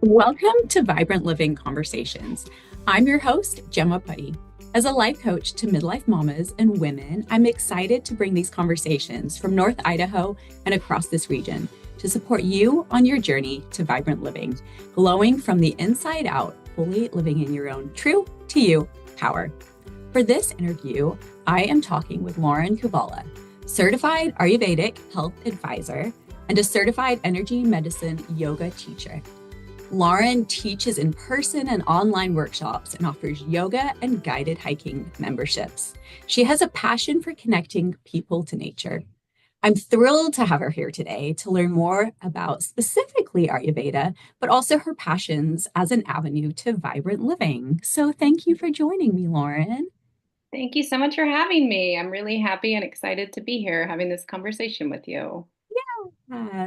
Welcome to Vibrant Living Conversations. I'm your host, Gemma Putty. As a life coach to midlife mamas and women, I'm excited to bring these conversations from North Idaho and across this region to support you on your journey to vibrant living, glowing from the inside out, fully living in your own true to you power. For this interview, I am talking with Lauren Cuvala, certified Ayurvedic Health Advisor and a certified energy medicine yoga teacher. Lauren teaches in person and online workshops and offers yoga and guided hiking memberships. She has a passion for connecting people to nature. I'm thrilled to have her here today to learn more about specifically Ayurveda, but also her passions as an avenue to vibrant living. So thank you for joining me, Lauren. Thank you so much for having me. I'm really happy and excited to be here having this conversation with you.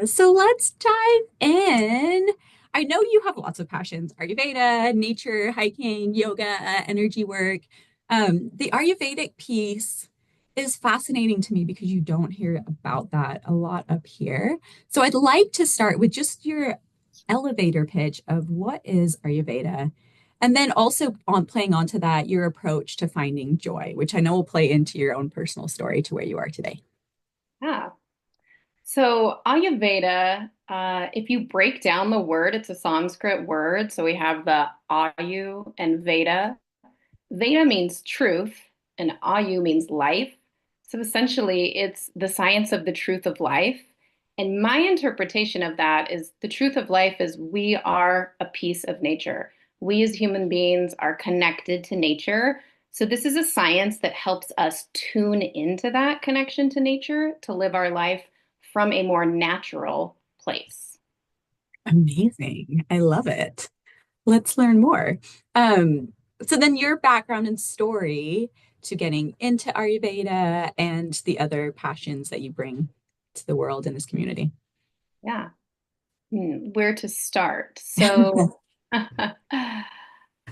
So let's dive in. I know you have lots of passions: Ayurveda, nature, hiking, yoga, energy work. The Ayurvedic piece is fascinating to me because you don't hear about that a lot up here. So I'd like to start with just your elevator pitch of what is Ayurveda, and then also on playing onto that, your approach to finding joy, which I know will play into your own personal story to where you are today. Yeah. So Ayurveda, if you break down the word, it's a Sanskrit word. So we have the Ayu and Veda. Veda means truth and Ayu means life. So essentially, it's the science of the truth of life. And my interpretation of that is the truth of life is we are a piece of nature. We as human beings are connected to nature. So this is a science that helps us tune into that connection to nature to live our life from a more natural place. Amazing. I love it. Let's learn more. So then your background and story to getting into Ayurveda and the other passions that you bring to the world in this community. Yeah. Where to start? So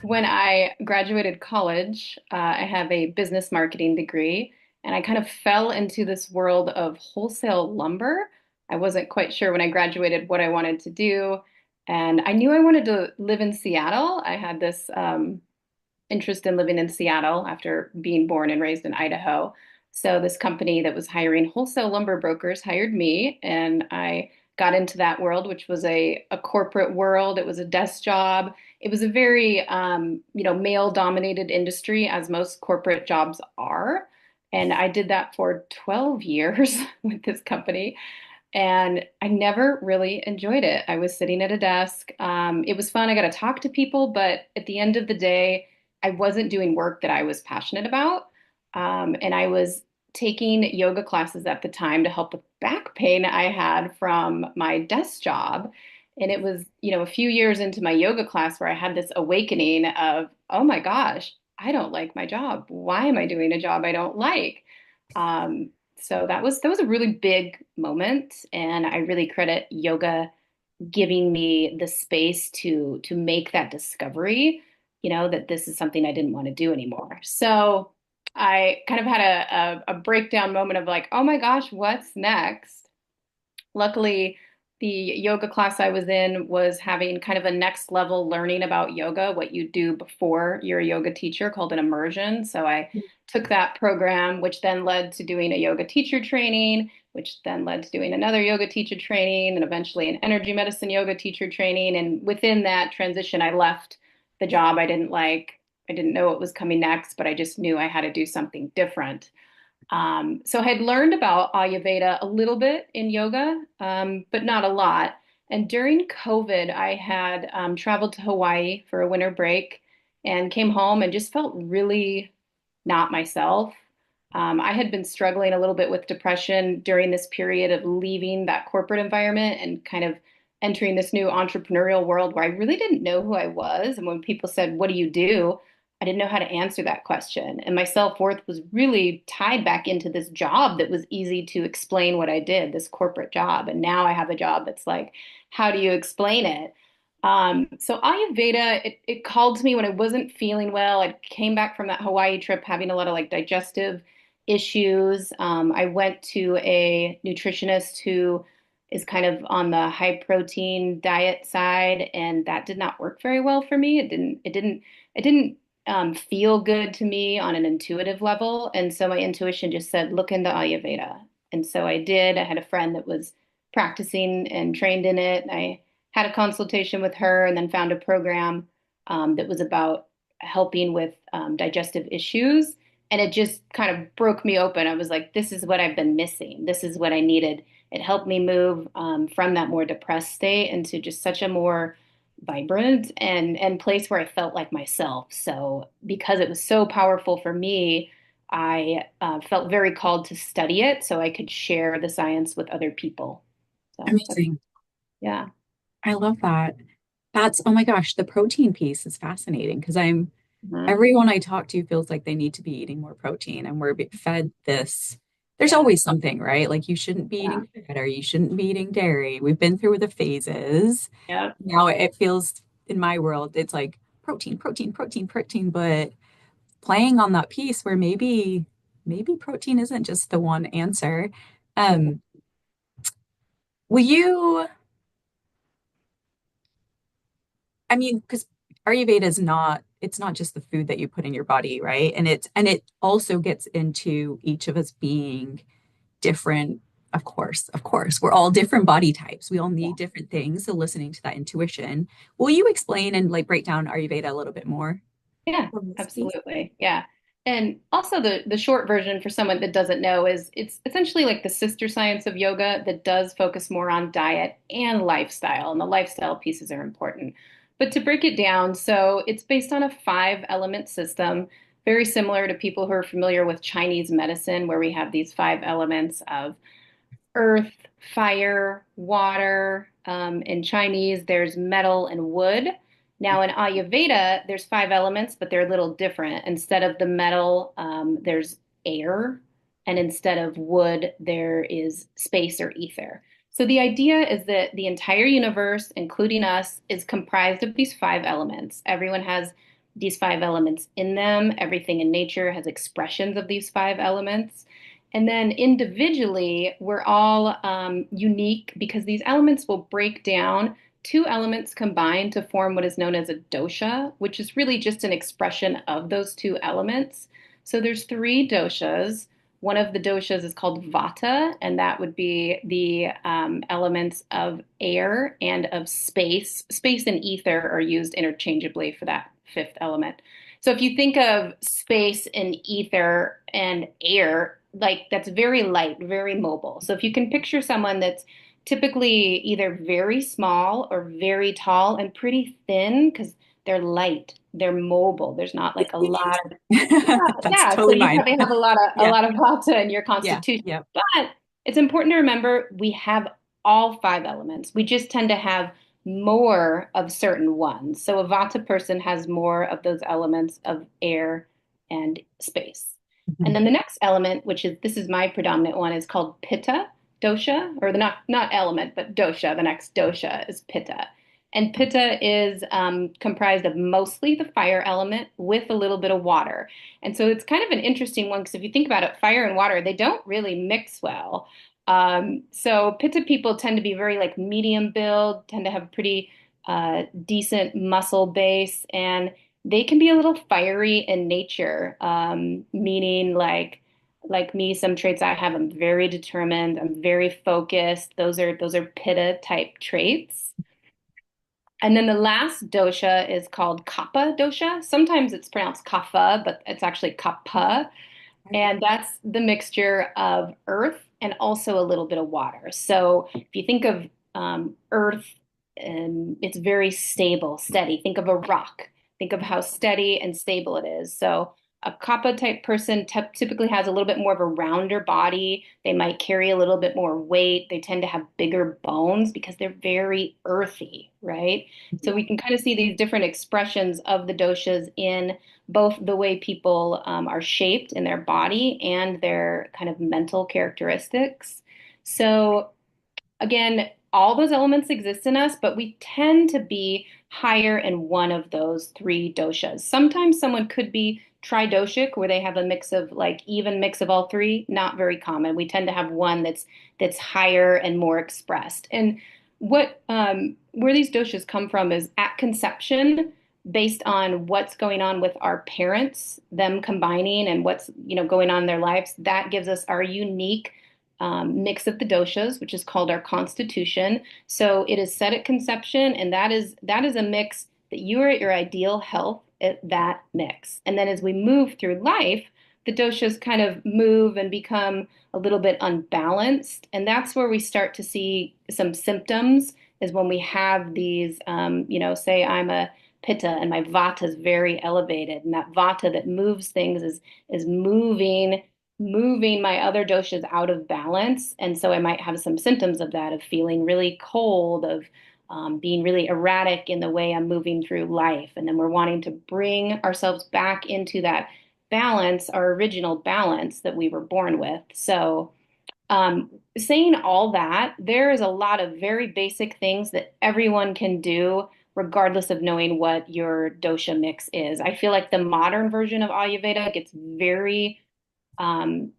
when I graduated college, I have a business marketing degree, and I kind of fell into this world of wholesale lumber. I wasn't quite sure when I graduated what I wanted to do, and I knew I wanted to live in Seattle. I had this interest in living in Seattle after being born and raised in Idaho. So this company that was hiring wholesale lumber brokers hired me, and I got into that world, which was a corporate world. It was a desk job. It was a very male-dominated industry, as most corporate jobs are. And I did that for 12 years with this company. And I never really enjoyed it. I was sitting at a desk. It was fun. I got to talk to people, but at the end of the day, I wasn't doing work that I was passionate about. And I was taking yoga classes at the time to help with back pain I had from my desk job. And it was, a few years into my yoga class where I had this awakening of, oh my gosh, I don't like my job. Why am I doing a job I don't like? So that was a really big moment, and I really credit yoga giving me the space to make that discovery, that this is something I didn't want to do anymore. So I kind of had a breakdown moment of like, oh my gosh, what's next? Luckily, the yoga class I was in was having kind of a next level learning about yoga, what you do before you're a yoga teacher called an immersion. So I took that program, which then led to doing a yoga teacher training, which then led to doing another yoga teacher training and eventually an energy medicine yoga teacher training. And within that transition, I left the job I didn't like. I didn't know what was coming next, but I just knew I had to do something different. So I had learned about Ayurveda a little bit in yoga, but not a lot. And during COVID, I had traveled to Hawaii for a winter break and came home and just felt really not myself. I had been struggling a little bit with depression during this period of leaving that corporate environment and kind of entering this new entrepreneurial world where I really didn't know who I was. And when people said, "What do you do?" I didn't know how to answer that question. And my self-worth was really tied back into this job that was easy to explain what I did, this corporate job. And now I have a job that's like, how do you explain it? So Ayurveda, it called to me when I wasn't feeling well. I came back from that Hawaii trip having a lot of like digestive issues. I went to a nutritionist who is kind of on the high protein diet side, and that did not work very well for me. It didn't feel good to me on an intuitive level. And so my intuition just said, look into Ayurveda. And so I did. I had a friend that was practicing and trained in it. And I had a consultation with her and then found a program that was about helping with digestive issues. And it just kind of broke me open. I was like, this is what I've been missing. This is what I needed. It helped me move from that more depressed state into just such a more vibrant and place where I felt like myself. So because it was so powerful for me, I felt very called to study it so I could share the science with other people. So that's, Amazing. yeah. I love that. That's, oh my gosh, the protein piece is fascinating because Mhm. everyone I talk to feels like they need to be eating more protein and we're fed this. There's Yeah. always something, right? Like you shouldn't be Yeah. eating fat or you shouldn't be eating dairy. We've been through the phases. Yeah. Now it feels in my world, it's like protein, protein, protein, protein, but playing on that piece where maybe protein isn't just the one answer. Um, will you, I mean, because Ayurveda is not, it's not just the food that you put in your body, right? And it also gets into each of us being different. Of course, we're all different body types. We all need different things. So listening to that intuition, will you explain and like break down Ayurveda a little bit more Yeah, for us, please? absolutely. Yeah. And also the short version for someone that doesn't know is it's essentially like the sister science of yoga that does focus more on diet and lifestyle, and the lifestyle pieces are important. But to break it down, so it's based on a five element system, very similar to people who are familiar with Chinese medicine, where we have these five elements of earth, fire, water. In Chinese, there's metal and wood. Now, in Ayurveda, there's five elements, but they're a little different. Instead of the metal, there's air. And instead of wood, there is space or ether. So the idea is that the entire universe, including us, is comprised of these five elements. Everyone has these five elements in them. Everything in nature has expressions of these five elements. And then individually, we're all unique because these elements will break down. Two elements combine to form what is known as a dosha, which is really just an expression of those two elements. So there's three doshas. One of the doshas is called vata, and that would be the elements of air and of space. Space and ether are used interchangeably for that fifth element. So if you think of space and ether and air, like that's very light, very mobile. So if you can picture someone that's typically either very small or very tall and pretty thin because they're light, they're mobile. There's not like a lot of That's yeah, so totally you mine. probably have a Yeah, lot of vata in your yeah, constitution. yeah. But it's important to remember we have all five elements. We just tend to have more of certain ones. So a vata person has more of those elements of air and space. And Mhm. then the next element, which is this is my predominant one, is called pitta dosha, or the not element, but dosha. The next dosha is pitta. And pitta is comprised of mostly the fire element with a little bit of water. And so it's kind of an interesting one because if you think about it, fire and water, they don't really mix well. So Pitta people tend to be very like medium build, tend to have pretty decent muscle base, and they can be a little fiery in nature, meaning like me, some traits I have, I'm very determined, I'm very focused. Those are Pitta type traits. And then the last dosha is called Kapha dosha. Sometimes it's pronounced Kapha, but it's actually Kapha. And that's the mixture of earth and also a little bit of water. So if you think of earth, it's very stable, steady. Think of a rock. Think of how steady and stable it is. So a Kapha type person typically has a little bit more of a rounder body. They might carry a little bit more weight. They tend to have bigger bones because they're very earthy, right? So we can kind of see these different expressions of the doshas in both the way people are shaped in their body and their kind of mental characteristics. So again, all those elements exist in us, but we tend to be higher in one of those three doshas. Sometimes someone could be tridoshic, where they have a mix of like even mix of all three, not very common. We tend to have one that's higher and more expressed. And what where these doshas come from is at conception, based on what's going on with our parents, them combining and what's going on in their lives. That gives us our unique mix of the doshas, which is called our constitution. So it is set at conception, and that is a mix that you are at your ideal health at that mix. And then as we move through life, the doshas kind of move and become a little bit unbalanced. And that's where we start to see some symptoms, is when we have these, say I'm a pitta and my vata is very elevated, and that vata that moves things is moving my other doshas out of balance. And so I might have some symptoms of that, of feeling really cold, of being really erratic in the way I'm moving through life. And then we're wanting to bring ourselves back into that balance, our original balance that we were born with. So, saying all that, there is a lot of very basic things that everyone can do, regardless of knowing what your dosha mix is. I feel like the modern version of Ayurveda gets very um,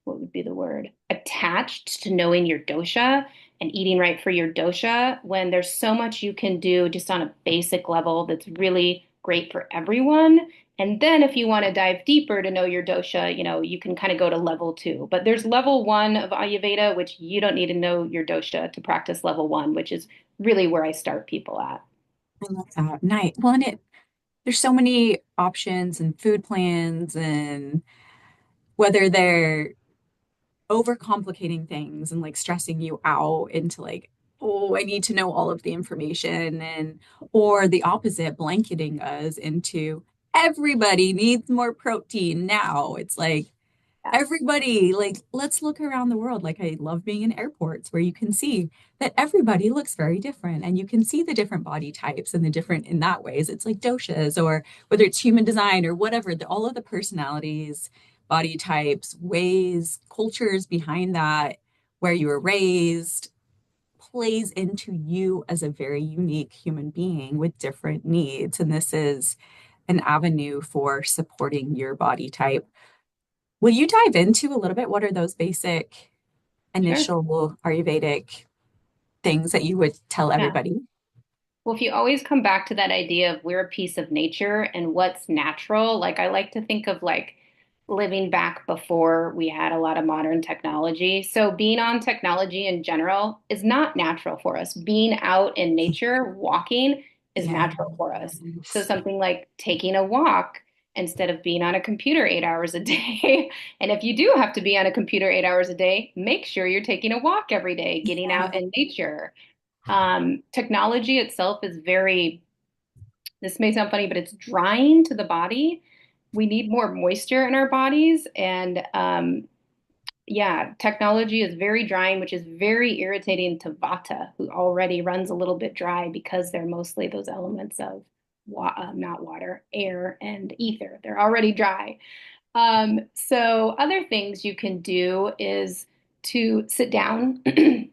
what would be the word? Attached to knowing your dosha and eating right for your dosha, when there's so much you can do just on a basic level that's really great for everyone. And then if you want to dive deeper to know your dosha, you can kind of go to level two. But there's level one of Ayurveda, which you don't need to know your dosha to practice level one, which is really where I start people at. I love that. Night. Well, and there's so many options and food plans, and whether they're overcomplicating things and like stressing you out into like, oh, I need to know all of the information, and or the opposite, blanketing us into everybody needs more protein now. It's like Yes. everybody, like, let's look around the world. Like, I love being in airports where you can see that everybody looks very different, and you can see the different body types and the different in that ways. It's like doshas, or whether it's human design or whatever, all of the personalities, body types, ways, cultures behind that, where you were raised, plays into you as a very unique human being with different needs. And this is an avenue for supporting your body type. Will you dive into a little bit? What are those basic Sure. initial Ayurvedic things that you would tell Yeah. everybody? Well, if you always come back to that idea of we're a piece of nature and what's natural, like I like to think of like living back before we had a lot of modern technology. So being on technology in general is not natural for us. Being out in nature, walking is natural for us. So Yes. something like taking a walk instead of being on a computer 8 hours a day. And if you do have to be on a computer 8 hours a day, make sure you're taking a walk every day, getting out in nature. Technology itself is very, this may sound funny, but it's drying to the body. We need more moisture in our bodies. And yeah, technology is very drying, which is very irritating to Vata, who already runs a little bit dry because they're mostly those elements of not water, air, and ether. They're already dry. So other things you can do is to sit down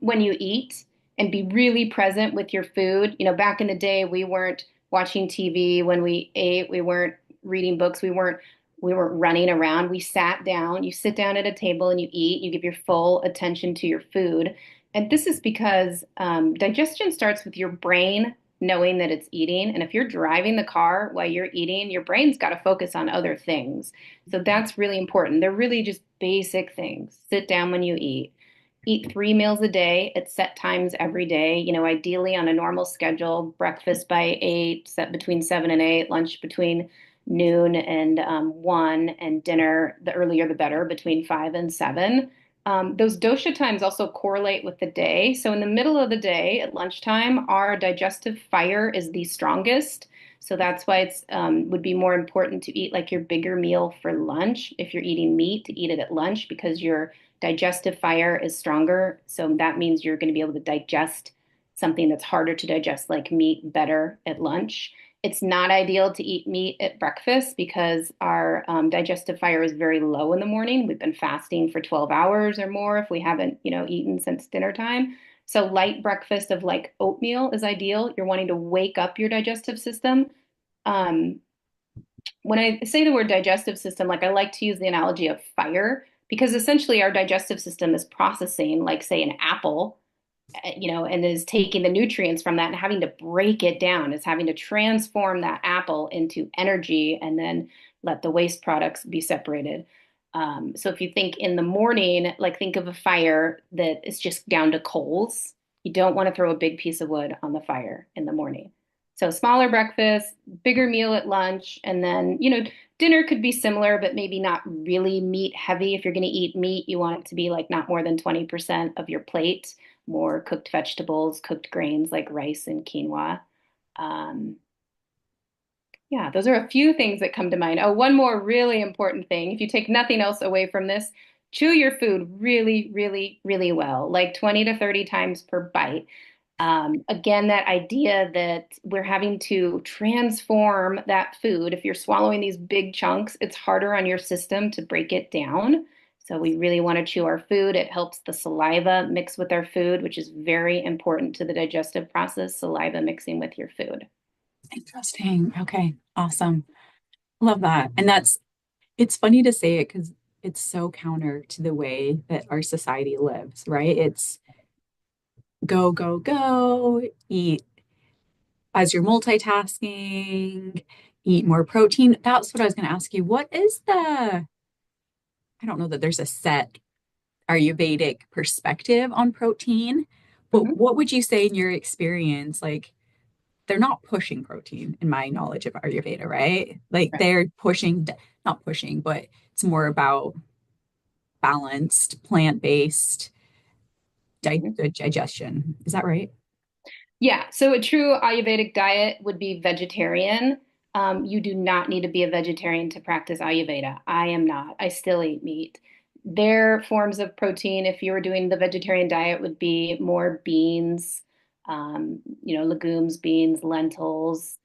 when you eat and be really present with your food. Back in the day, we weren't watching TV when we ate. We weren't reading books. We weren't running around. We sat down. You sit down at a table and you eat. You give your full attention to your food. And this is because digestion starts with your brain knowing that it's eating. And if you're driving the car while you're eating, your brain's got to focus on other things. So that's really important. They're really just basic things. Sit down when you eat. Eat 3 meals a day at set times every day, ideally on a normal schedule, breakfast by 8, set between 7 and 8, lunch between noon and 1, and dinner, the earlier the better, between 5 and 7. Those dosha times also correlate with the day. So in the middle of the day at lunchtime, our digestive fire is the strongest. So that's why it's would be more important to eat like your bigger meal for lunch. If you're eating meat, to eat it at lunch because your digestive fire is stronger. So that means you're going to be able to digest something that's harder to digest, like meat, better at lunch. It's not ideal to eat meat at breakfast because our digestive fire is very low in the morning. We've been fasting for 12 hours or more if we haven't, eaten since dinner time. So light breakfast of like oatmeal is ideal. You're wanting to wake up your digestive system. Um, When I say the word digestive system, like I like to use the analogy of fire because essentially our digestive system is processing, like, say, an apple, and is taking the nutrients from that and having to break it down, is having to transform that apple into energy and then let the waste products be separated. So if you think in the morning, like think of a fire that is just down to coals, you don't want to throw a big piece of wood on the fire in the morning. So smaller breakfast, bigger meal at lunch, and then, dinner could be similar, but maybe not really meat heavy. If you're going to eat meat, you want it to be like not more than 20% of your plate, more cooked vegetables, cooked grains like rice and quinoa. Um, yeah, those are a few things that come to mind. Oh, one more really important thing. If you take nothing else away from this, chew your food really, really, really well, like 20 to 30 times per bite. Again, that idea that we're having to transform that food. If you're swallowing these big chunks, it's harder on your system to break it down. So we really want to chew our food. It helps the saliva mix with our food, which is very important to the digestive process, saliva mixing with your food. Interesting. Okay. Awesome. Love that. And it's funny to say it because it's so counter to the way that our society lives, right? It's go, go, go, eat as you're multitasking, eat more protein. That's what I was going to ask you. I don't know that there's a set Ayurvedic perspective on protein, but Mhm. what would you say in your experience? Like, they're not pushing protein in my knowledge of Ayurveda, right? Like, Right. they're pushing, not pushing, but it's more about balanced, plant-based Mhm. digestion. Is that right? Yeah, so a true Ayurvedic diet would be vegetarian. You do not need to be a vegetarian to practice Ayurveda. I am not. I still eat meat. Their forms of protein, if you were doing the vegetarian diet, would be more beans, legumes, beans, lentils,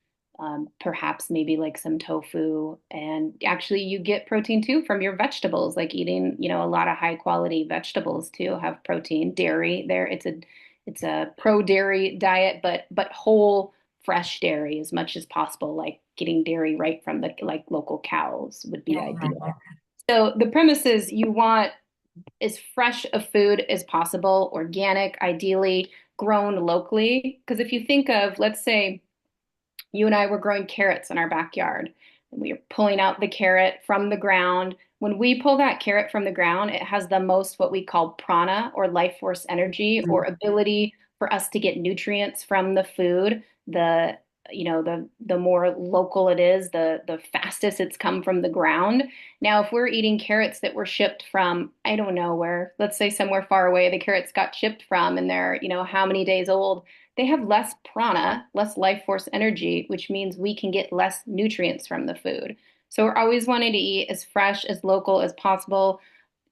perhaps maybe like some tofu. And actually, you get protein too from your vegetables, like eating, a lot of high quality vegetables too have protein. Dairy, there, it's a pro-dairy diet, but whole fresh dairy as much as possible, like getting dairy right from the like local cows would be Yeah. ideal. So the premise is you want as fresh a food as possible, organic, ideally grown locally. Because if you think of, let's say, you and I were growing carrots in our backyard, and we are pulling out the carrot from the ground. When we pull that carrot from the ground, it has the most what we call prana or life force energy or ability for us to get nutrients from the food. The more local it is, the fastest it's come from the ground. Now, if we're eating carrots that were shipped from, I don't know where, let's say somewhere far away, the carrots got shipped from and they're, how many days old, they have less prana, less life force energy, which means we can get less nutrients from the food. So we're always wanting to eat as fresh, as local as possible,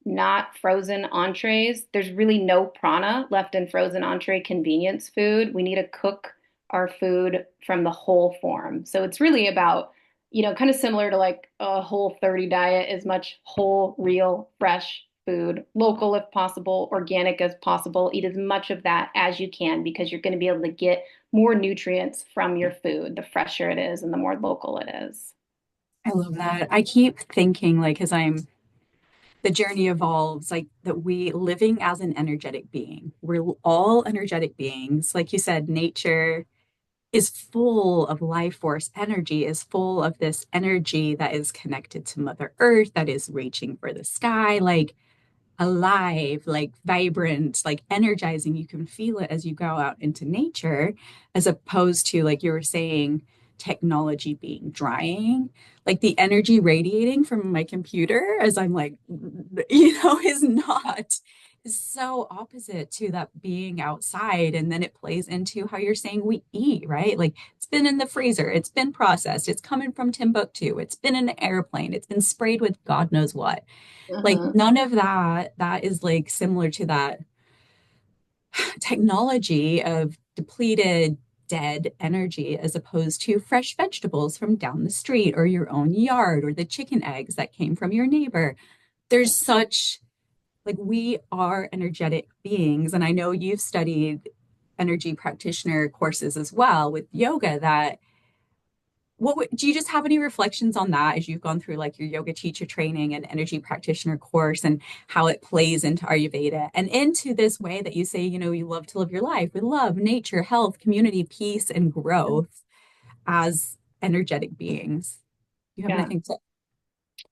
not frozen entrees. There's really no prana left in frozen entree convenience food. We need to cook our food from the whole form. So it's really about, kind of similar to like a Whole30 diet, as much whole, real, fresh food, local if possible, organic as possible. Eat as much of that as you can because you're going to be able to get more nutrients from your food the fresher it is and the more local it is. I love that. I keep thinking, like, as the journey evolves, like that we living as an energetic being. We're all energetic beings. Like you said, nature is full of life force energy, is full of this energy that is connected to Mother Earth, that is reaching for the sky. Like alive, like vibrant, like energizing. You can feel it as you go out into nature, as opposed to, like you were saying, technology being drying. Like the energy radiating from my computer as I'm like, is not, is so opposite to that being outside. And then it plays into how you're saying we eat, right? Like it's been in the freezer, it's been processed, it's coming from Timbuktu, it's been in an airplane, it's been sprayed with God knows what. Like Uh-huh. none of that is like similar to that technology of depleted dead energy as opposed to fresh vegetables from down the street or your own yard or the chicken eggs that came from your neighbor. There's such, like, we are energetic beings, and I know you've studied energy practitioner courses as well with yoga, that do you just have any reflections on that as you've gone through like your yoga teacher training and energy practitioner course and how it plays into Ayurveda and into this way that you say, you love to live your life with love, nature, health, community, peace, and growth as energetic beings? Do you have Yeah. anything to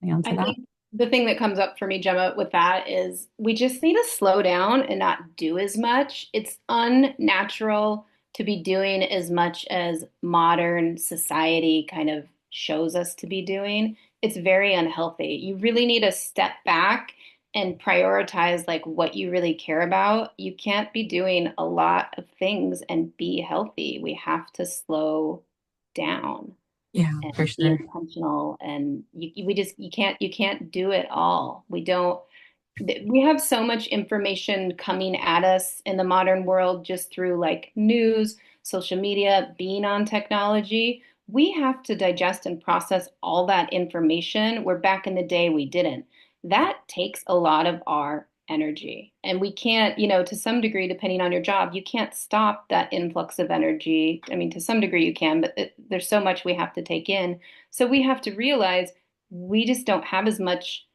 say on to I that? think the thing that comes up for me, Gemma, with that is we just need to slow down and not do as much. It's unnatural to be doing as much as modern society kind of shows us to be doing. It's very unhealthy. You really need to step back and prioritize like what you really care about. You can't be doing a lot of things and be healthy. We have to slow down Yeah, and for be sure. intentional, and you can't do it all. We have so much information coming at us in the modern world just through like news, social media, being on technology. We have to digest and process all that information where back in the day we didn't. That takes a lot of our energy. And we can't, to some degree, depending on your job, you can't stop that influx of energy. I mean, to some degree you can, but there's so much we have to take in. So we have to realize we just don't have as much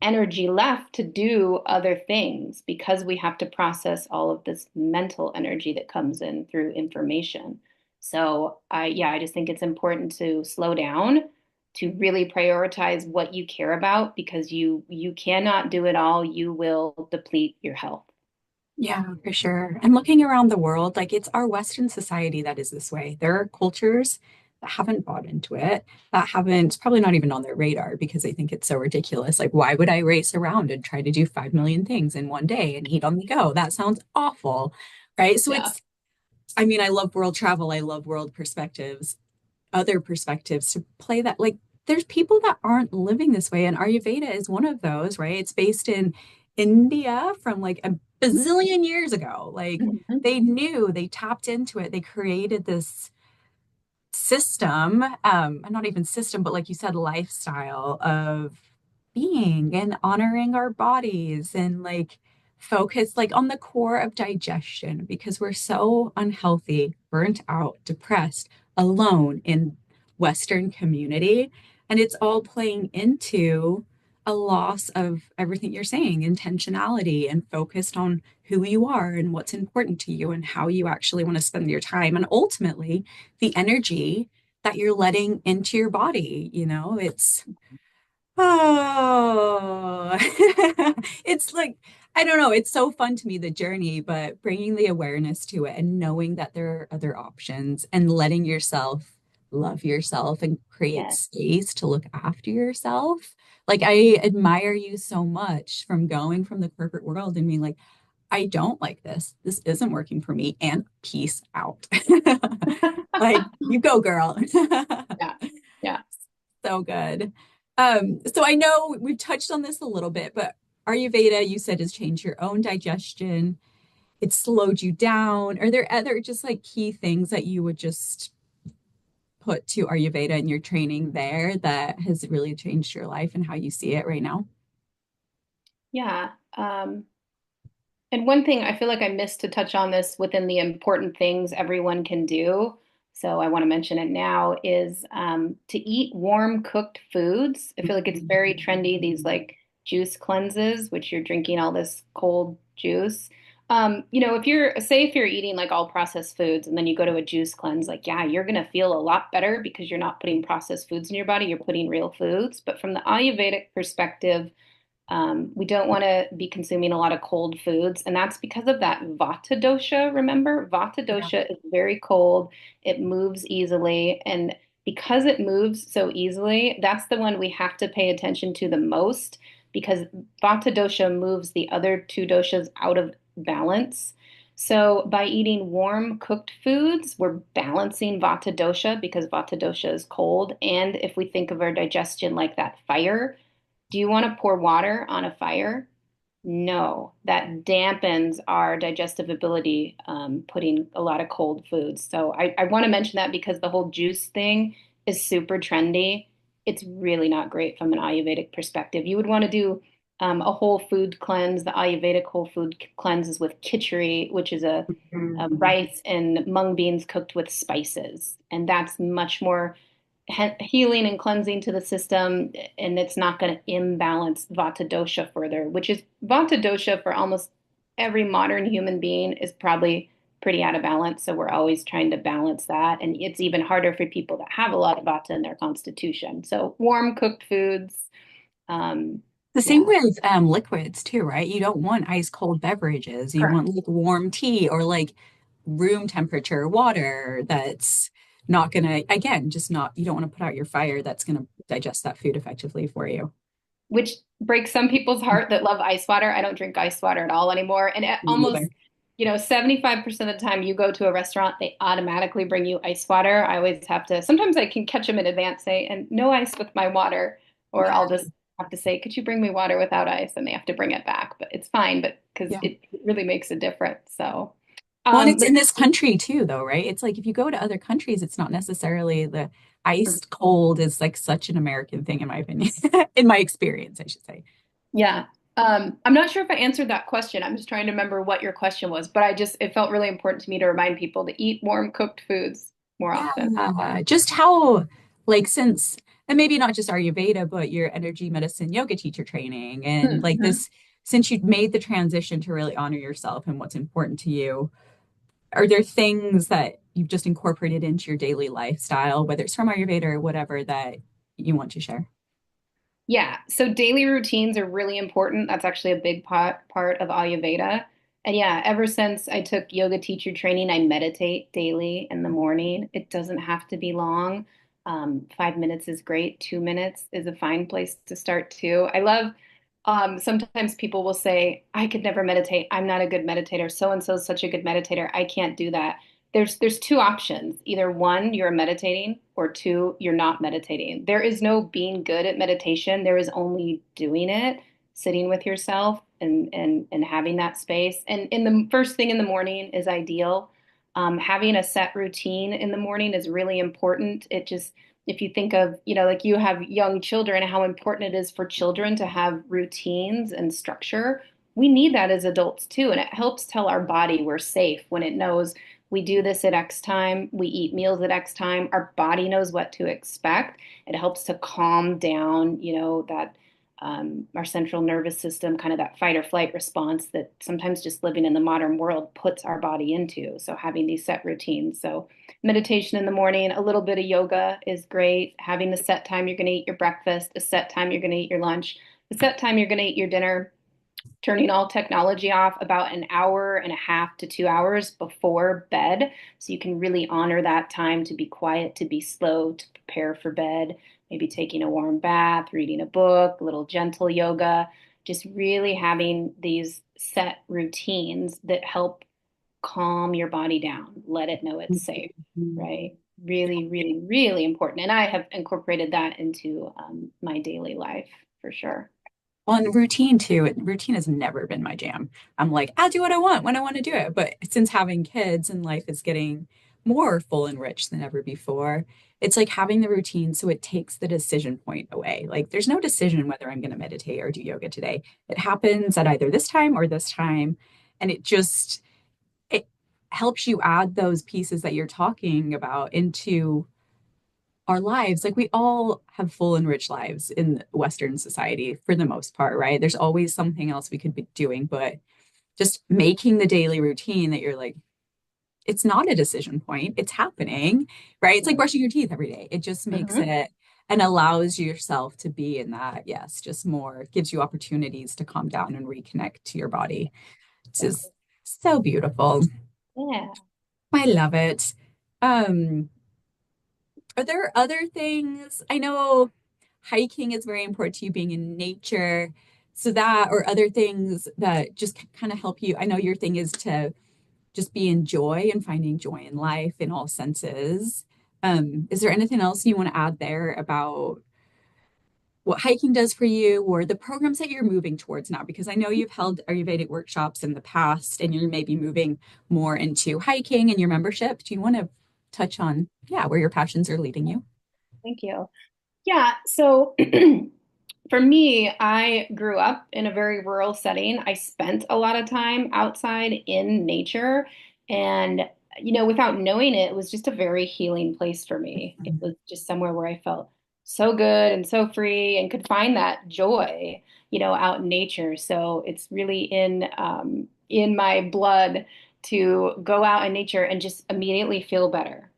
energy left to do other things because we have to process all of this mental energy that comes in through information. So I just think it's important to slow down, to really prioritize what you care about because you cannot do it all. You will deplete your health. Yeah, for sure. And looking around the world, like it's our Western society that is this way. There are cultures that haven't bought into it, that haven't, it's probably not even on their radar because they think it's so ridiculous. Like, why would I race around and try to do 5 million things in one day and eat on the go? That sounds awful, right? So Yeah. I mean, I love world travel, I love world perspectives, other perspectives to play that. Like, there's people that aren't living this way, and Ayurveda is one of those, right? It's based in India from like a bazillion years ago. Like, Mhm. they tapped into it, they created this system, not even system, but like you said, lifestyle of being and honoring our bodies and like focus like on the core of digestion because we're so unhealthy, burnt out, depressed, alone in Western community. And it's all playing into a loss of everything you're saying, intentionality and focused on who you are and what's important to you and how you actually want to spend your time. And ultimately, the energy that you're letting into your body, oh, it's like, I don't know, it's so fun to me, the journey, but bringing the awareness to it and knowing that there are other options and letting yourself love yourself and create Yes. space to look after yourself. Like, I admire you so much from going from the corporate world and being like, I don't like this. This isn't working for me. And peace out. Like, you go, girl. Yeah. Yeah. So good. So I know we've touched on this a little bit, but Ayurveda, you said, has changed your own digestion. It's slowed you down. Are there other just like key things that you would just put to Ayurveda and your training there that has really changed your life and how you see it right now? Yeah. And one thing I feel like I missed to touch on this within the important things everyone can do, so I want to mention it now, is to eat warm cooked foods. I feel like it's very trendy, these like juice cleanses, which you're drinking all this cold juice. If you're eating like all processed foods and then you go to a juice cleanse, like, yeah, you're gonna feel a lot better because you're not putting processed foods in your body, you're putting real foods. But from the Ayurvedic perspective, we don't want to be consuming a lot of cold foods, and that's because of that Vata dosha. Remember, Vata Yeah. dosha is very cold. It moves easily, and because it moves so easily, that's the one we have to pay attention to the most because Vata dosha moves the other two doshas out of balance. So by eating warm cooked foods, we're balancing Vata dosha because Vata dosha is cold. And if we think of our digestion like that fire, do you want to pour water on a fire? No, that dampens our digestive ability, putting a lot of cold foods. So I want to mention that because the whole juice thing is super trendy. It's really not great from an Ayurvedic perspective. You would want to do a whole food cleanse. The Ayurvedic whole food cleanse is with khichdi, which is a Mhm. rice and mung beans cooked with spices. And that's much more healing and cleansing to the system, and it's not going to imbalance Vata dosha further, which is Vata dosha for almost every modern human being is probably pretty out of balance. So we're always trying to balance that. And it's even harder for people that have a lot of Vata in their constitution. So warm cooked foods. Um, The same yeah. with liquids too, right? You don't want ice cold beverages. You Correct. want like warm tea or like room temperature water that's not gonna, again, just not, you don't want to put out your fire that's gonna digest that food effectively for you. Which breaks some people's heart that love ice water. I don't drink ice water at all anymore. And Me almost, neither. 75% of the time you go to a restaurant, they automatically bring you ice water. I always have to, sometimes I can catch them in advance, say, and no ice with my water. Or Yeah. I'll just have to say, could you bring me water without ice? And they have to bring it back. But it's fine, but because Yeah. it really makes a difference. So, Well, and it's but in this country too, though, right? It's like if you go to other countries, it's not necessarily the iced cold is like such an American thing, in my opinion, in my experience, I should say. yeah. I'm not sure if I answered that question. I'm just trying to remember what your question was, but it felt really important to me to remind people to eat warm cooked foods more often. Yeah, just how, like, since, and maybe not just Ayurveda, but your energy medicine yoga teacher training, and like Mhm. this, since you've made the transition to really honor yourself and what's important to you, are there things that you've just incorporated into your daily lifestyle, whether it's from Ayurveda or whatever, that you want to share? Yeah, so daily routines are really important. That's actually a big part of Ayurveda. And yeah, ever since I took yoga teacher training, I meditate daily in the morning. It doesn't have to be long. 5 minutes is great. 2 minutes is a fine place to start too. I love, sometimes people will say, I could never meditate. I'm not a good meditator. So and so is such a good meditator. I can't do that. There's two options. Either one, you're meditating, or two, you're not meditating. There is no being good at meditation. There is only doing it, sitting with yourself and having that space. And in the first thing in the morning is ideal. Having a set routine in the morning is really important. It just, if you think of, like you have young children, how important it is for children to have routines and structure. We need that as adults too. And it helps tell our body we're safe when it knows we do this at X time, we eat meals at X time, our body knows what to expect. It helps to calm down, that our central nervous system, kind of that fight or flight response that sometimes just living in the modern world puts our body into. So having these set routines. So meditation in the morning, a little bit of yoga is great. Having the set time you're going to eat your breakfast, a set time you're going to eat your lunch, the set time you're going to eat your dinner, turning all technology off about an hour and a half to 2 hours before bed. So you can really honor that time to be quiet, to be slow, to prepare for bed, maybe taking a warm bath, reading a book, a little gentle yoga, just really having these set routines that help calm your body down, let it know it's safe, right? Really, really, really important. And I have incorporated that into my daily life for sure. Well, and routine too. Routine has never been my jam. I'm like, I'll do what I want when I want to do it. But since having kids and life is getting more full and rich than ever before, it's like having the routine so it takes the decision point away. Like there's no decision whether I'm going to meditate or do yoga today. It happens at either this time or this time. And it helps you add those pieces that you're talking about into our lives. Like we all have full and rich lives in Western society for the most part, right? There's always something else we could be doing, but just making the daily routine that you're like, it's not a decision point, it's happening, right? It's like brushing your teeth every day. It just makes Mhm. it and allows yourself to be in that, yes, just more, gives you opportunities to calm down and reconnect to your body. It's just so beautiful. Yeah. I love it. Um, Are there other things? I know hiking is very important to you, being in nature. So that, or other things that just kind of help you. I know your thing is to just be in joy and finding joy in life in all senses. Is there anything else you want to add there about what hiking does for you or the programs that you're moving towards now? Because I know you've held Ayurvedic workshops in the past and you're maybe moving more into hiking and your membership. Do you want to touch on, yeah, where your passions are leading you? Thank you. Yeah, so for me, I grew up in a very rural setting. I spent a lot of time outside in nature, and without knowing it, it was just a very healing place for me. It was just somewhere where I felt so good and so free and could find that joy, out in nature. So it's really in my blood to go out in nature and just immediately feel better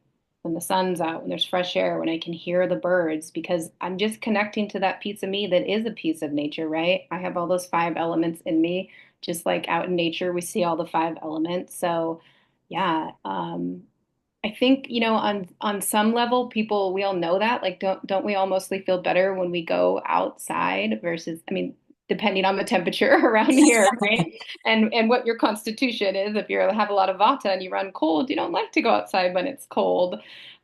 when the sun's out, when there's fresh air, when I can hear the birds, because I'm just connecting to that piece of me that is a piece of nature, right? I have all those five elements in me, just like out in nature, we see all the five elements. So yeah, I think, on some level, people, we all know that. Like, don't we all mostly feel better when we go outside versus, I mean, depending on the temperature around here, right? And what your constitution is. If you have a lot of vata and you run cold, you don't like to go outside when it's cold.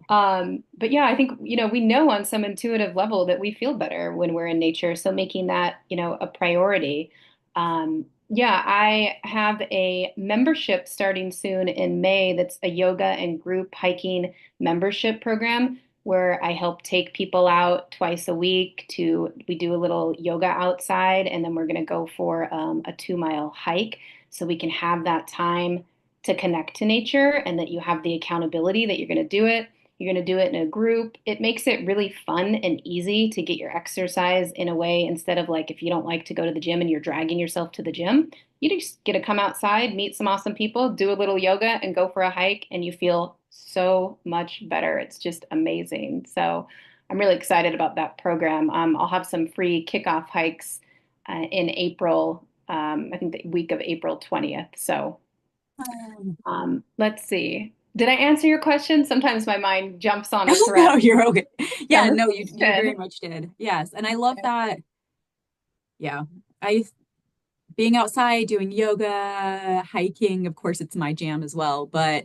But yeah, I think, we know on some intuitive level that we feel better when we're in nature. So making that, a priority. Yeah, I have a membership starting soon in May that's a yoga and group hiking membership program where I help take people out twice a week we do a little yoga outside and then we're going to go for a 2 mile hike so we can have that time to connect to nature and that you have the accountability that you're going to do it. You're going to do it in a group. It makes it really fun and easy to get your exercise in a way instead of like if you don't like to go to the gym and you're dragging yourself to the gym, you just get to come outside, meet some awesome people, do a little yoga, and go for a hike, and you feel so much better. It's just amazing. So I'm really excited about that program. I'll have some free kickoff hikes in April, I think the week of April 20th. So let's see. Did I answer your question? Sometimes my mind jumps on a thread No, you're okay. Yeah, no, you very conversation. much did. Yes. And I love that. Yeah. I being outside doing yoga, hiking, of course it's my jam as well, but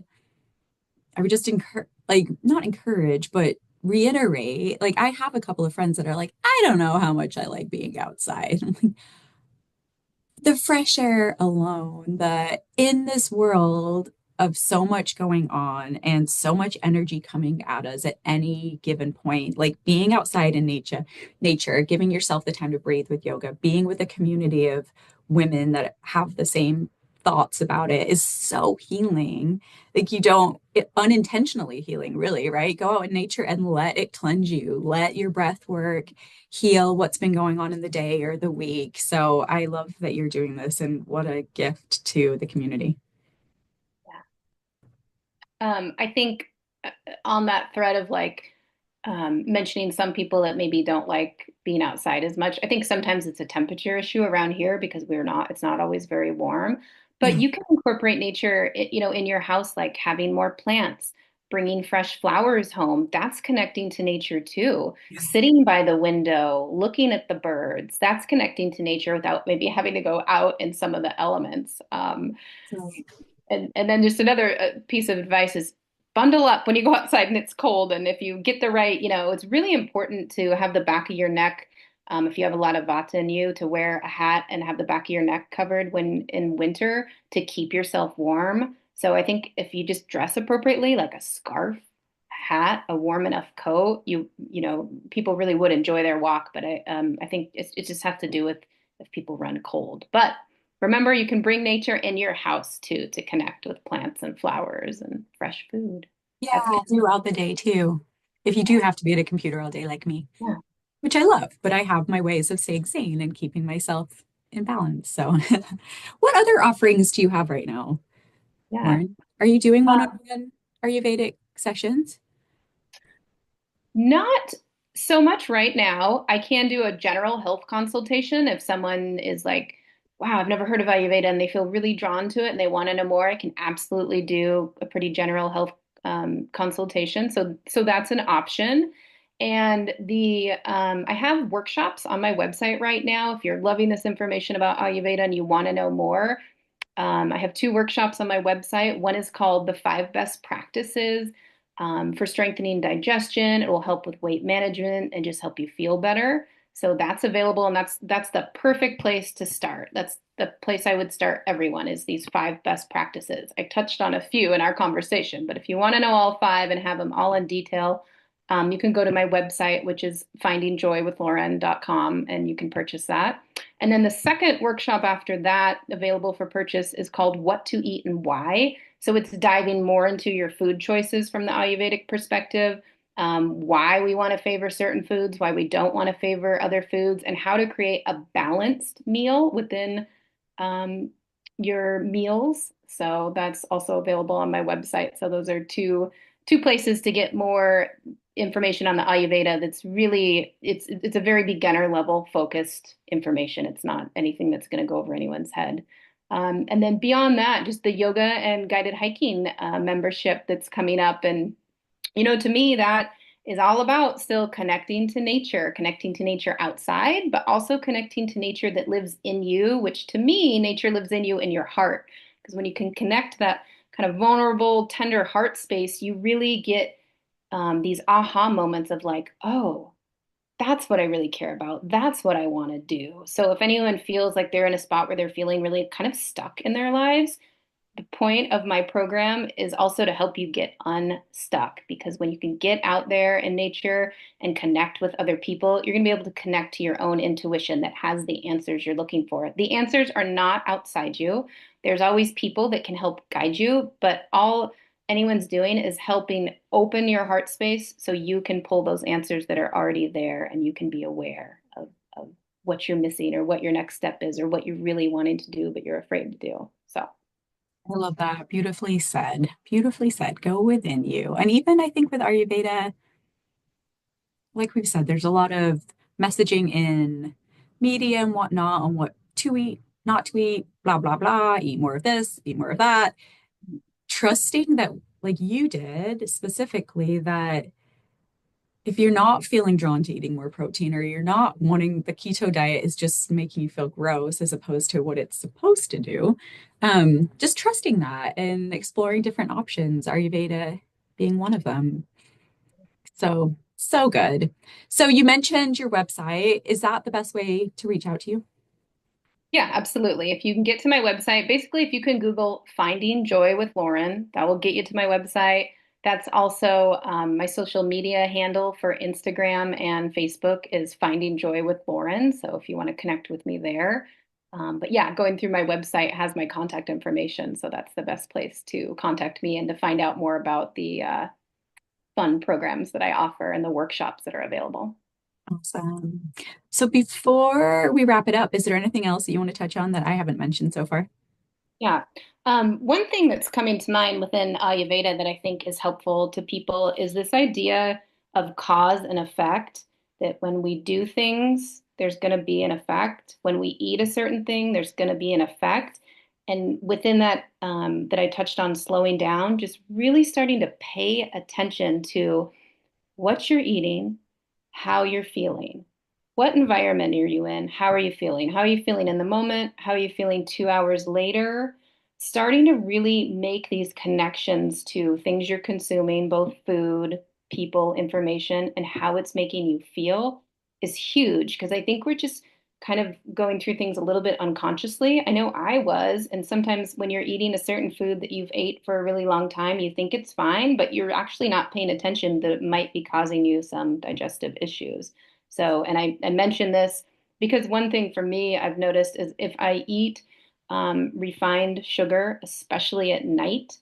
I would just encourage like not encourage, but reiterate. Like I have a couple of friends that are like, I don't know how much I like being outside. I'm like, the fresh air alone, the in this world of so much going on and so much energy coming at us at any given point, like being outside in nature, giving yourself the time to breathe with yoga, being with a community of women that have the same thoughts about it is so healing. Like you don't unintentionally healing, really, right? Go out in nature and let it cleanse you, let your breath work heal what's been going on in the day or the week. So I love that you're doing this and what a gift to the community. I think on that thread of like mentioning some people that maybe don't like being outside as much, I think sometimes it's a temperature issue around here because it's not always very warm. But Yeah. you can incorporate nature, in your house, like having more plants, bringing fresh flowers home. That's connecting to nature too. Sitting by the window, looking at the birds, that's connecting to nature without maybe having to go out in some of the elements. Right. And then just another piece of advice is bundle up when you go outside and it's cold. And if you get the right, it's really important to have the back of your neck, if you have a lot of vata in you, to wear a hat and have the back of your neck covered when in winter to keep yourself warm. So I think if you just dress appropriately, like a scarf, hat, a warm enough coat, people really would enjoy their walk. But I think it just has to do with if people run cold. But remember, you can bring nature in your house too to connect with plants and flowers and fresh food. That's Yeah, throughout the day too. If you do have to be at a computer all day like me, yeah, which I love, but I have my ways of staying sane and keeping myself in balance. So, what other offerings do you have right now, yeah. Lauren? Are you doing Uh, one-on-one Ayurvedic sessions? Not so much right now. I can do a general health consultation if someone is like, wow, I've never heard of Ayurveda and they feel really drawn to it and they want to know more. I can absolutely do a pretty general health consultation. So that's an option. And I have workshops on my website right now. If you're loving this information about Ayurveda and you want to know more, I have two workshops on my website. One is called The Five Best Practices for Strengthening Digestion. It will help with weight management and just help you feel better. So that's available, and that's the perfect place to start. That's the place I would start everyone is these five best practices. I touched on a few in our conversation, but if you want to know all five and have them all in detail, you can go to my website, which is findingjoywithlauren.com, and you can purchase that. And then the second workshop after that, available for purchase, is called What to Eat and Why. So it's diving more into your food choices from the Ayurvedic perspective, why we want to favor certain foods, why we don't want to favor other foods, and how to create a balanced meal within um, your meals. So that's also available on my website. So those are two places to get more information on the Ayurveda that's really it's a very beginner level focused information. It's not anything that's going to go over anyone's head. And then beyond that, just the yoga and guided hiking membership that's coming up. And, to me, that is all about still connecting to nature outside, but also connecting to nature that lives in you, which to me, nature lives in you in your heart. Because when you can connect that kind of vulnerable, tender heart space, you really get these aha moments of like, oh, that's what I really care about. That's what I want to do. So if anyone feels like they're in a spot where they're feeling really kind of stuck in their lives, the point of my program is also to help you get unstuck because when you can get out there in nature and connect with other people, you're going to be able to connect to your own intuition that has the answers you're looking for. The answers are not outside you. There's always people that can help guide you, but all anyone's doing is helping open your heart space so you can pull those answers that are already there and you can be aware of what you're missing or what your next step is or what you're really wanting to do, but you're afraid to do. So. I love that. Beautifully said. Beautifully said. Go within you. And even I think with Ayurveda, like we've said, there's a lot of messaging in media and whatnot on what to eat, not to eat, blah, blah, blah, eat more of this, eat more of that. Trusting that, like you did specifically, that if you're not feeling drawn to eating more protein or you're not wanting the keto diet is just making you feel gross as opposed to what it's supposed to do, just trusting that and exploring different options, Ayurveda being one of them. So, so good. So you mentioned your website. Is that the best way to reach out to you? Yeah, absolutely. If you can get to my website, basically, if you can Google Finding Joy with Lauren, that will get you to my website. That's also my social media handle for Instagram and Facebook is Finding Joy with Lauren. So if you want to connect with me there. But yeah, going through my website has my contact information. So that's the best place to contact me and to find out more about the fun programs that I offer and the workshops that are available. Awesome. So before we wrap it up, is there anything else that you want to touch on that I haven't mentioned so far? Yeah. One thing that's coming to mind within Ayurveda that I think is helpful to people is this idea of cause and effect, that when we do things, there's going to be an effect. When we eat a certain thing, there's going to be an effect. And within that, that I touched on slowing down, just really starting to pay attention to what you're eating, how you're feeling. What environment are you in? How are you feeling? How are you feeling in the moment? How are you feeling 2 hours later? Starting to really make these connections to things you're consuming, both food, people, information, and how it's making you feel is huge because I think we're just kind of going through things a little bit unconsciously. I know I was, and sometimes when you're eating a certain food that you've ate for a really long time, you think it's fine, but you're actually not paying attention that it might be causing you some digestive issues. So, and I mention this because one thing for me I've noticed is if I eat refined sugar, especially at night,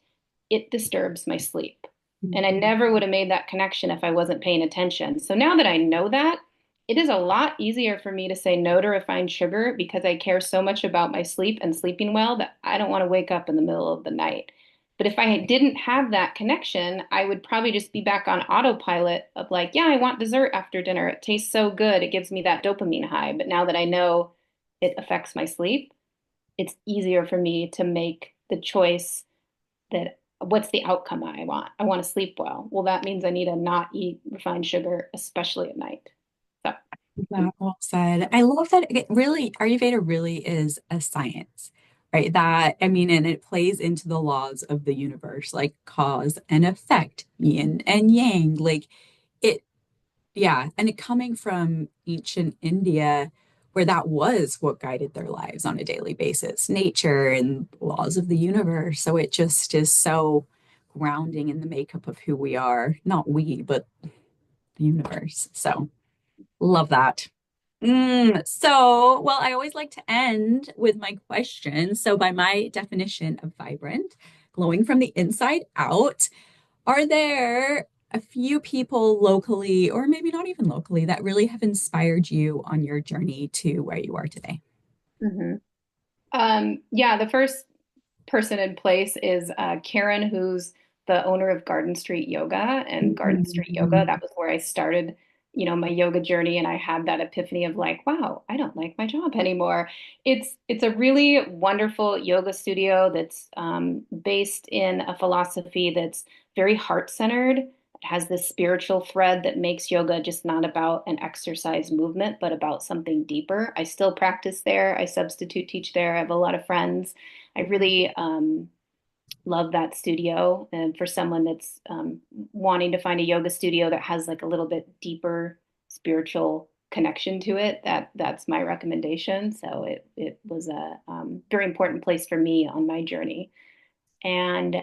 it disturbs my sleep. And I never would have made that connection if I wasn't paying attention. So now that I know that, it is a lot easier for me to say no to refined sugar because I care so much about my sleep and sleeping well that I don't want to wake up in the middle of the night. But if I didn't have that connection, I would probably just be back on autopilot of like, yeah, I want dessert after dinner. It tastes so good. It gives me that dopamine high. But now that I know it affects my sleep, it's easier for me to make the choice that what's the outcome I want? I want to sleep well. Well, that means I need to not eat refined sugar, especially at night. So, That well said. I love that it really, Ayurveda really is a science, right? That, I mean, and it plays into the laws of the universe, like cause and effect, yin and yang. Like it, yeah. And it coming from ancient India, where that was what guided their lives on a daily basis, nature and laws of the universe. So it just is so grounding in the makeup of who we are, not we, but the universe. So love that. Well, I always like to end with my question. So, by my definition of vibrant, glowing from the inside out. Are there a few people locally, or maybe not even locally, that really have inspired you on your journey to where you are today? Mhm. Yeah, the first person in place is Karen, who's the owner of Garden Street Yoga and Garden Street Yoga. Mm. That was where I started, my yoga journey, and I had that epiphany of like, wow, I don't like my job anymore. It's a really wonderful yoga studio that's based in a philosophy that's very heart-centered. It has this spiritual thread that makes yoga just not about an exercise movement, but about something deeper. I still practice there. I substitute teach there. I have a lot of friends. I really love that studio. And for someone that's wanting to find a yoga studio that has like a little bit deeper spiritual connection to it, that's my recommendation. So it was a very important place for me on my journey. And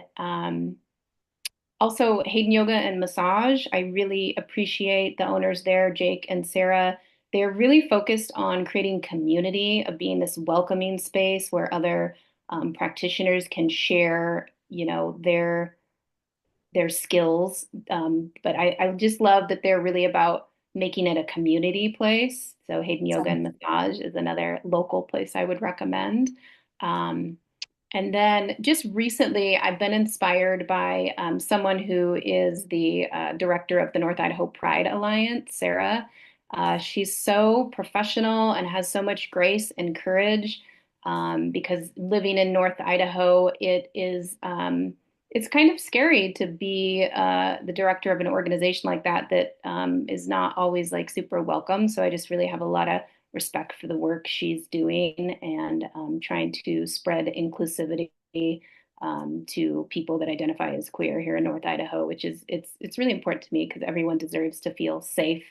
also, Hayden Yoga and Massage. I really appreciate the owners there, Jake and Sarah. They're really focused on creating community, of being this welcoming space where other practitioners can share, their skills. But I just love that they're really about making it a community place. So Hayden Yoga and Massage is another local place I would recommend. Um, and then just recently, I've been inspired by someone who is the director of the North Idaho Pride Alliance, Sarah. She's so professional and has so much grace and courage because living in North Idaho, it's kind of scary to be the director of an organization like that is not always like super welcome. So I just really have a lot of respect for the work she's doing and trying to spread inclusivity to people that identify as queer here in North Idaho, which is it's really important to me because everyone deserves to feel safe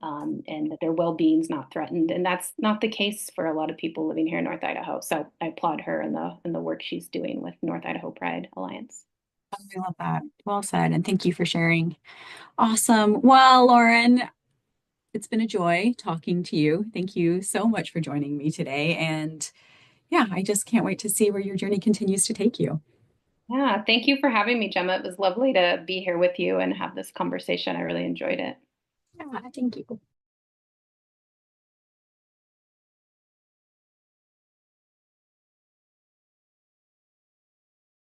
and that their well-being is not threatened, and that's not the case for a lot of people living here in North Idaho. So I applaud her and the work she's doing with North Idaho Pride Alliance. I love that. Well said. And thank you for sharing. Awesome. Well, Lauren, it's been a joy talking to you. Thank you so much for joining me today. And yeah, I just can't wait to see where your journey continues to take you. Yeah, thank you for having me, Gemma. It was lovely to be here with you and have this conversation. I really enjoyed it. Yeah, thank you.